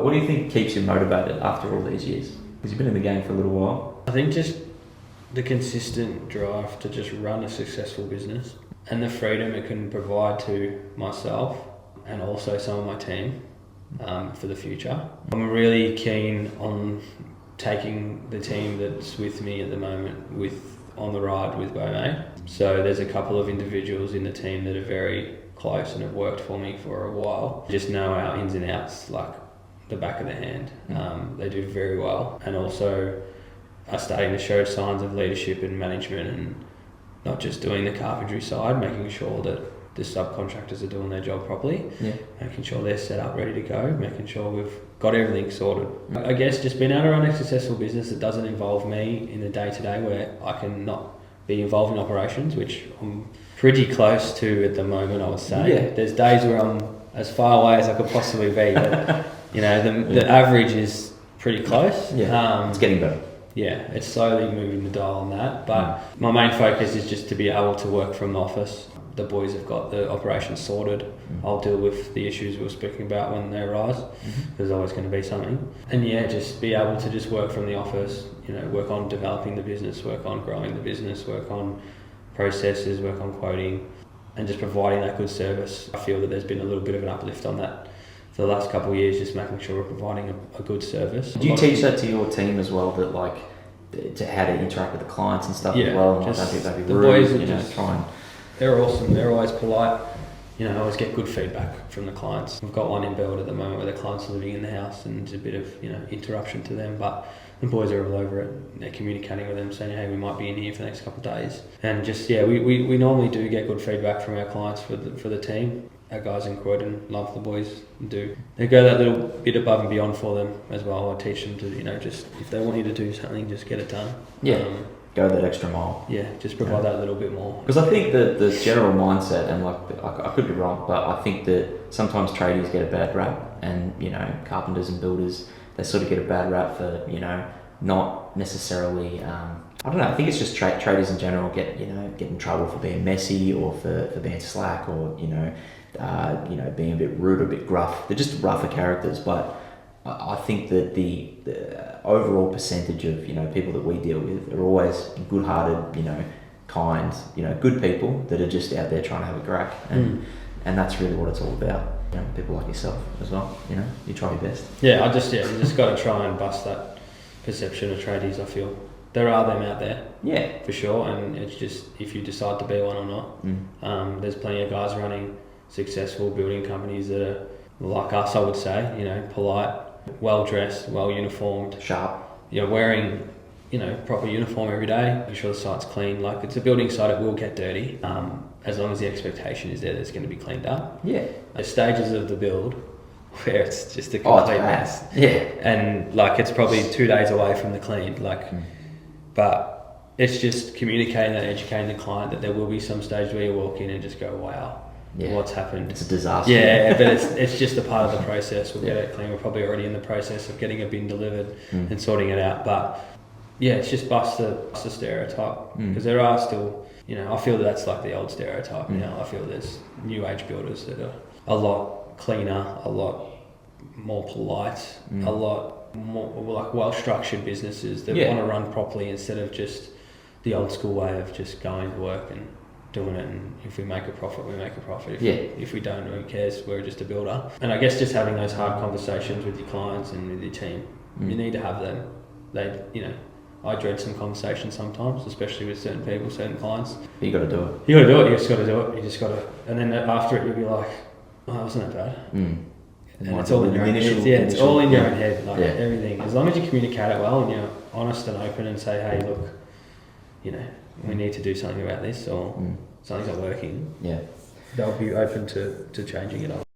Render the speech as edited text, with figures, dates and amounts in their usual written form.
What do you think keeps you motivated after all these years? Because you've been in the game for a little while. I think just the consistent drive to just run a successful business and the freedom it can provide to myself and also some of my team for the future. I'm really keen on taking the team that's with me at the moment on the ride with Beaumay. So there's a couple of individuals in the team that are very close and have worked for me for a while. Just know our ins and outs like the back of the hand. They do very well and also are starting to show signs of leadership and management and not just doing the carpentry side, making sure that the subcontractors are doing their job properly, making sure they're set up, ready to go, making sure we've got everything sorted. I guess just being able to run a successful business that doesn't involve me in the day-to-day where I can not be involved in operations, which I'm pretty close to at the moment, I would say. Yeah. There's days where I'm as far away as I could possibly be, but the average is pretty close. Yeah, it's getting better. Yeah, it's slowly moving the dial on that, but my main focus is just to be able to work from the office. The boys have got the operations sorted. I'll deal with the issues we were speaking about when they arise. There's always going to be something. And just be able to just work from the office, work on developing the business, work on growing the business, work on processes, work on quoting, and just providing that good service. I feel that there's been a little bit of an uplift on that for the last couple of years, just making sure we're providing a good service. Do you teach that to your team as well, that to how to interact with the clients and stuff as well? And don't be rude, boys are try and... They're awesome. They're always polite. I always get good feedback from the clients. We've got one in Build at the moment where the clients are living in the house and there's a bit of interruption to them, but the boys are all over it. They're communicating with them, saying, hey, we might be in here for the next couple of days. And just, we normally do get good feedback from our clients for the team. Our guys in Croydon love the boys, do. They go that little bit above and beyond for them as well. I teach them to, just if they want you to do something, just get it done. Yeah. Go that extra mile. Yeah, just provide that little bit more. Because I think that the general mindset, and I could be wrong, but I think that sometimes tradies get a bad rap, and carpenters and builders, they sort of get a bad rap for not necessarily. I don't know. I think it's just tradies in general get in trouble for being messy or for being slack or being a bit rude or a bit gruff. They're just rougher characters, but I think that the overall percentage of people that we deal with are always good-hearted, kind, good people that are just out there trying to have a crack, and that's really what it's all about. People like yourself as well. You try your best. Yeah, you just got to try and bust that perception of tradies. I feel there are them out there. Yeah, for sure, and it's just if you decide to be one or not. There's plenty of guys running successful building companies that are like us, I would say. Polite, well dressed, well uniformed, sharp. Wearing proper uniform every day. Make sure the site's clean. Like it's a building site, it will get dirty. As long as the expectation is there, that it's going to be cleaned up. Yeah. There's stages of the build where it's just a complete mess. Yeah. And it's probably 2 days away from the clean. But it's just communicating and educating the client that there will be some stage where you walk in and just go, wow. Yeah. What's happened? It's a disaster. Yeah, but it's just a part of the process. We'll get it clean. We're probably already in the process of getting a bin delivered and sorting it out. But it's just bust the stereotype, because there are still, I feel that's like the old stereotype. I feel there's new age builders that are a lot cleaner, a lot more polite, a lot more well structured businesses that want to run properly instead of just the old school way of just going to work and doing it, and if we make a profit, we make a profit. If we don't, who cares? We're just a builder. And I guess just having those hard conversations with your clients and with your team, you need to have them. I dread some conversations sometimes, especially with certain people, certain clients. But you got to do it. You got to do it. You just got to do it. You just got to, and then after it, you'll be like, oh, that wasn't that bad. And it's all in your own head. Yeah, it's all in your own head. Everything. As long as you communicate it well and you're honest and open and say, hey, look, we need to do something about this, or something's not working. Yeah, they'll be open to changing it up.